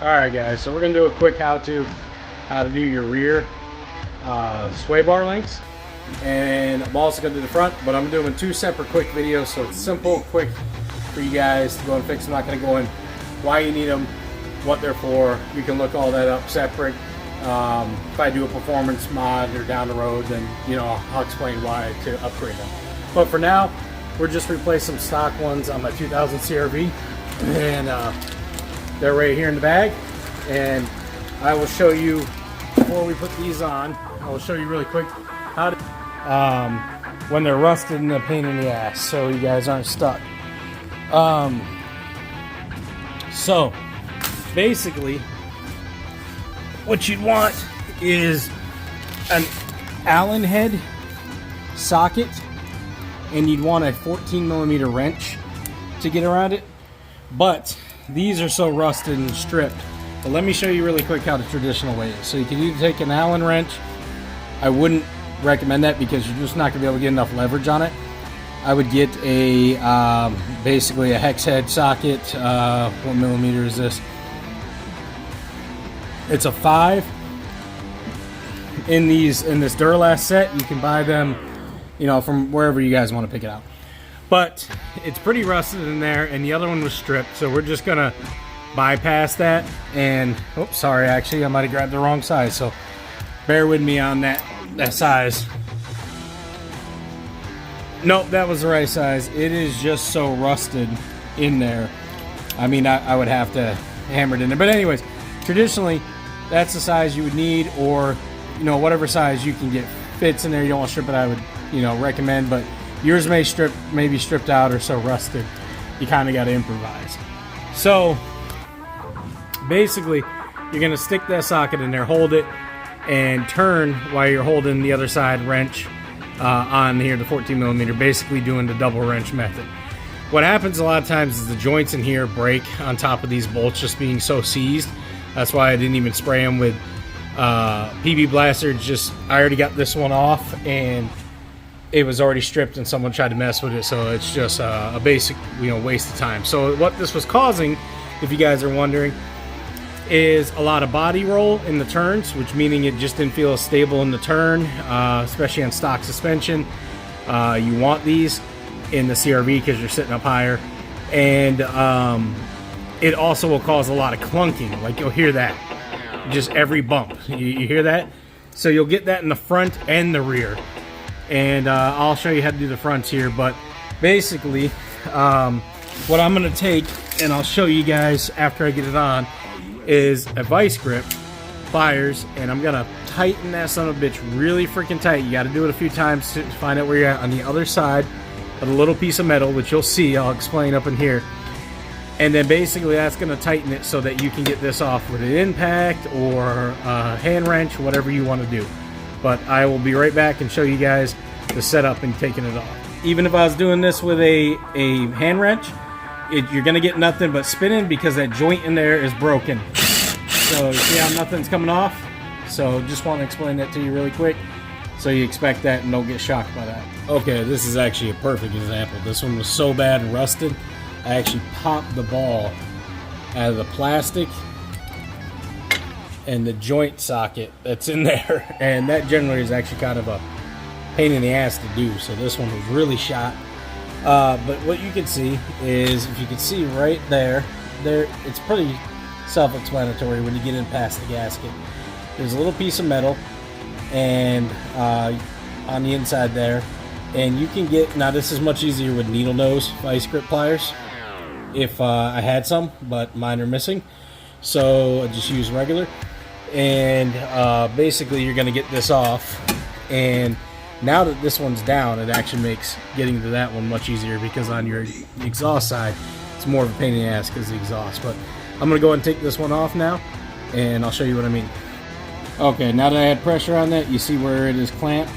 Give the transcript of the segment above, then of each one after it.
Alright guys, so we're going to do a quick how to do your rear sway bar links. And I'm also going to do the front, but I'm doing two separate quick videos, so it's simple, quick for you guys to go and fix. I'm not going to go in why you need them, what they're for. You can look all that up separate. If I do a performance mod or down the road, then I'll explain why to upgrade them. But for now, we're just replacing some stock ones on my 2000 CRV, and they're right here in the bag. And I will show you, before we put these on, I will show you really quick how to, when they're rusted and a pain in the ass, so you guys aren't stuck. So basically what you'd want is an Allen head socket, and you'd want a 14mm wrench to get around it. But these are so rusted and stripped. But let me show you really quick how the traditional way is. So you can either take an Allen wrench. I wouldn't recommend that because you're just not going to be able to get enough leverage on it. I would get a basically a hex head socket. What millimeter is this? It's a 5. In this Duralast set, you can buy them, from wherever you guys want to pick it out. But it's pretty rusted in there, and the other one was stripped, so we're just gonna bypass that. And oops, sorry, actually I might have grabbed the wrong size, so bear with me on that size. Nope, that was the right size. It is just so rusted in there. I mean, I would have to hammer it in there, but anyways, traditionally that's the size you would need, or whatever size you can get fits in there. You don't want to strip it, I would recommend, but yours may be stripped out or so rusted, you kind of got to improvise. So basically, you're going to stick that socket in there, hold it, and turn while you're holding the other side wrench on here, the 14mm, basically doing the double wrench method. What happens a lot of times is the joints in here break on top of these bolts just being so seized. That's why I didn't even spray them with PB Blaster. I already got this one off, and it was already stripped and someone tried to mess with it, so it's just a basic waste of time. So what this was causing, if you guys are wondering, is a lot of body roll in the turns, which meaning it just didn't feel as stable in the turn, especially on stock suspension. You want these in the CRV because you're sitting up higher, and it also will cause a lot of clunking. Like, you'll hear that just every bump, you hear that. So you'll get that in the front and the rear. And I'll show you how to do the fronts here, but basically what I'm going to take, and I'll show you guys after I get it on, is a vice grip, pliers, and I'm going to tighten that son of a bitch really freaking tight. You got to do it a few times to find out where you're at on the other side of the little piece of metal, which you'll see, I'll explain up in here. And then basically that's going to tighten it so that you can get this off with an impact or a hand wrench, whatever you want to do. But I will be right back and show you guys the setup and taking it off. Even if I was doing this with a hand wrench, you're going to get nothing but spinning because that joint in there is broken. So you see how nothing's coming off? So just want to explain that to you really quick, so you expect that and don't get shocked by that. Okay, this is actually a perfect example. This one was so bad and rusted, I actually popped the ball out of the plastic and the joint socket that's in there, and that generally is actually kind of a pain in the ass to do. So this one was really shot. But what you can see is, if you can see right there, it's pretty self-explanatory when you get in past the gasket. There's a little piece of metal, and on the inside there, and you can get, now this is much easier with needle nose vice grip pliers if I had some, but mine are missing, so I just use regular. And basically you're going to get this off, and now that this one's down, it actually makes getting to that one much easier, because on your exhaust side it's more of a pain in the ass because of the exhaust. But I'm going to go ahead and take this one off now, and I'll show you what I mean. Okay, now that I had pressure on that, you see where it is clamped.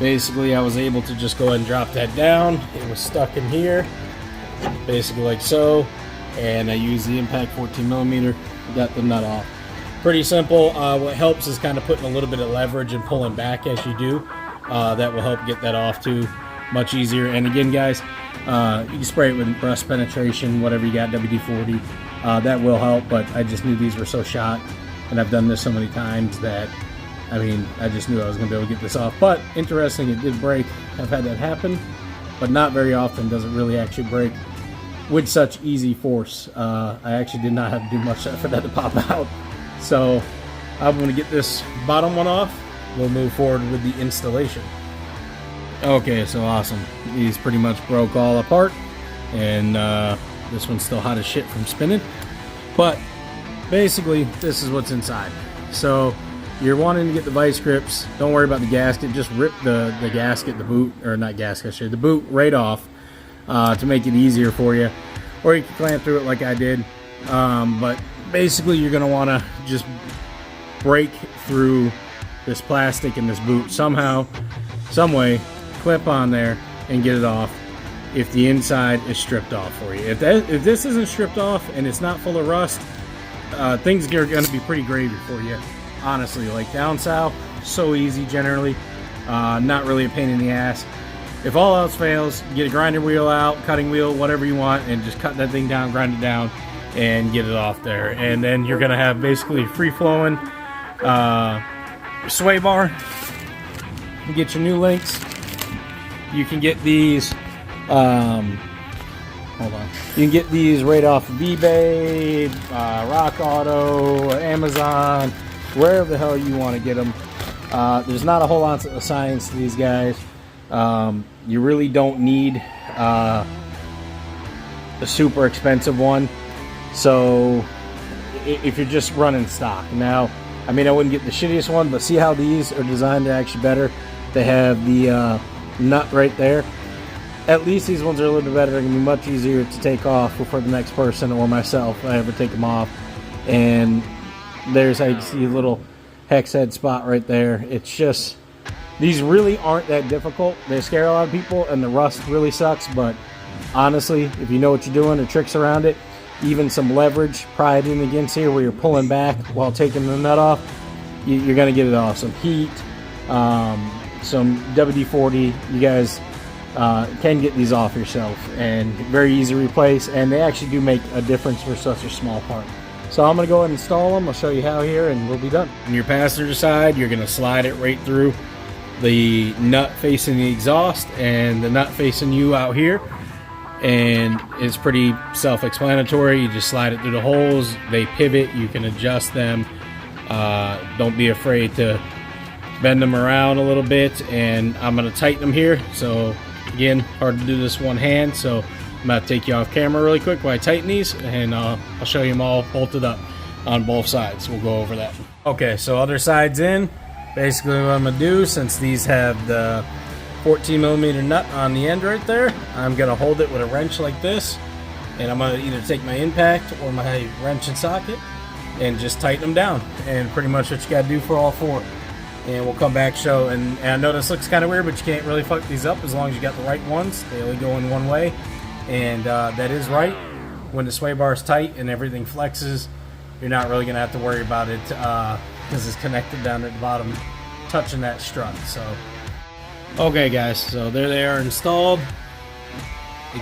Basically I was able to just go ahead and drop that down. It was stuck in here, basically like so, and I used the impact 14mm, got the nut off. Pretty simple. What helps is kind of putting a little bit of leverage and pulling back as you do. That will help get that off too, much easier. And again, guys, you can spray it with rust penetration, whatever you got, WD-40. That will help, but I just knew these were so shot, and I've done this so many times that, I mean, I just knew I was going to be able to get this off. But interesting, it did break. I've had that happen, but not very often does it really actually break with such easy force. I actually did not have to do much for that to pop out. So I'm going to get this bottom one off. We'll move forward with the installation. Okay, so awesome. These pretty much broke all apart, and this one's still hot as shit from spinning. But basically, this is what's inside. So you're wanting to get the vice grips. Don't worry about the gasket. Just rip the gasket, the boot, or not gasket, the boot right off to make it easier for you. Or you can clamp through it like I did. But basically, you're going to want to just break through this plastic in this boot somehow, some way, clip on there, and get it off if the inside is stripped off for you. If this isn't stripped off and it's not full of rust, things are going to be pretty gravy for you, honestly. Like down south, so easy generally, not really a pain in the ass. If all else fails, get a grinder wheel out, cutting wheel, whatever you want, and just cut that thing down, grind it down, and get it off there. And then you're going to have basically free-flowing sway bar. You get your new links. You can get these hold on. You can get these right off of eBay, Rock Auto, Amazon, wherever the hell you want to get them. There's not a whole lot of science to these guys. You really don't need a super expensive one. So if you're just running stock. Now, I mean, I wouldn't get the shittiest one, but see how these are designed to actually better. They have the nut right there. At least these ones are a little bit better. They're going to be much easier to take off for the next person or myself if I ever take them off. And there's how you can see a little hex head spot right there. It's just, these really aren't that difficult. They scare a lot of people, and the rust really sucks. But honestly, if you know what you're doing, the tricks around it, even some leverage, pry it in against here where you're pulling back while taking the nut off, you're going to get it off. Some heat, some WD-40, you guys can get these off yourself, and very easy to replace, and they actually do make a difference for such a small part. So I'm going to go ahead and install them. I'll show you how here, and we'll be done. On your passenger side, you're going to slide it right through the nut facing the exhaust and the nut facing you out here, and it's pretty self-explanatory. You just slide it through the holes. They pivot. You can adjust them. Don't be afraid to bend them around a little bit, and I'm going to tighten them here. So again, hard to do this one hand, so I'm going to take you off camera really quick while I tighten these, and I'll show you them all bolted up on both sides. We'll go over that. Okay, so other side's in. Basically what I'm going to do, since these have the 14mm nut on the end right there, I'm going to hold it with a wrench like this, and I'm going to either take my impact or my wrench and socket and just tighten them down, and pretty much what you got to do for all four. And we'll come back, show, and I know this looks kind of weird, but you can't really fuck these up as long as you got the right ones. They only go in one way, and that is right. When the sway bar is tight and everything flexes, you're not really going to have to worry about it because it's connected down at the bottom, touching that strut. So, okay guys, so there they are installed.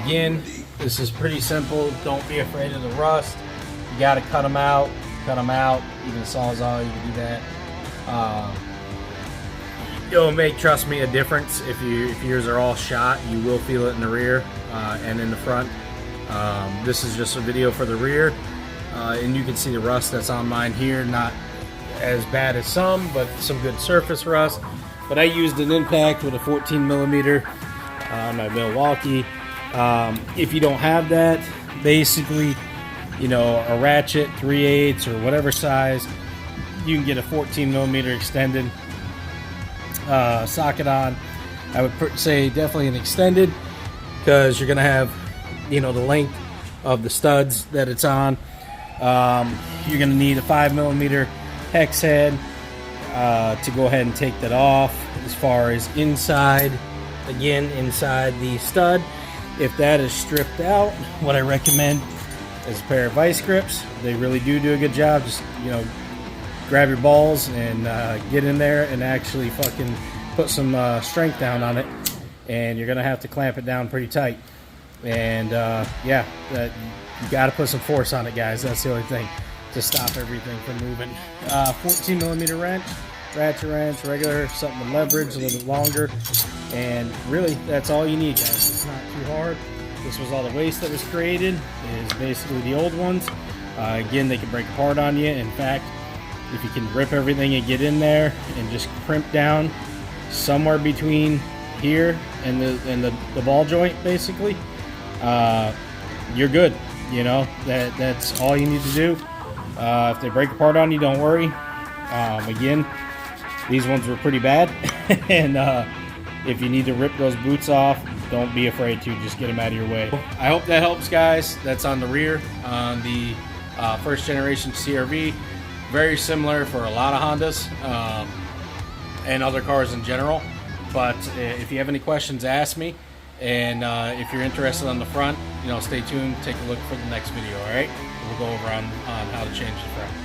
Again, this is pretty simple. Don't be afraid of the rust. You got to cut them out. Even a Sawzall, you can do that. It'll make, trust me, a difference. If yours are all shot, you will feel it in the rear and in the front. This is just a video for the rear, and you can see the rust that's on mine here. Not as bad as some, but some good surface rust. But I used an impact with a 14mm on my Milwaukee. If you don't have that, basically, you know, a ratchet 3/8 or whatever size, you can get a 14mm extended socket on. I would say definitely an extended, because you're gonna have, you know, the length of the studs that it's on. You're gonna need a 5mm hex head to go ahead and take that off. As far as inside, again, inside the stud, if that is stripped out, what I recommend is a pair of vice grips. They really do a good job. Just, you know, grab your balls and get in there and actually fucking put some strength down on it, and you're gonna have to clamp it down pretty tight. And yeah, You got to put some force on it, guys. That's the only thing to stop everything from moving. 14 millimeter wrench, ratchet wrench, regular, something with leverage, a little bit longer, and really that's all you need, guys. It's not too hard. This was all the waste that was created. It is basically the old ones. Again, they can break apart on you. In fact, if you can rip everything and get in there and just crimp down somewhere between here and the ball joint, basically, you're good. You know, that's all you need to do. If they break apart on you, don't worry. Again, these ones were pretty bad, and if you need to rip those boots off, don't be afraid to. Just get them out of your way. I hope that helps, guys. That's on the rear on the first generation CR-V. Very similar for a lot of Hondas and other cars in general. But if you have any questions, ask me. And if you're interested on the front, you know, stay tuned. Take a look for the next video. All right, we'll go over on how to change the front.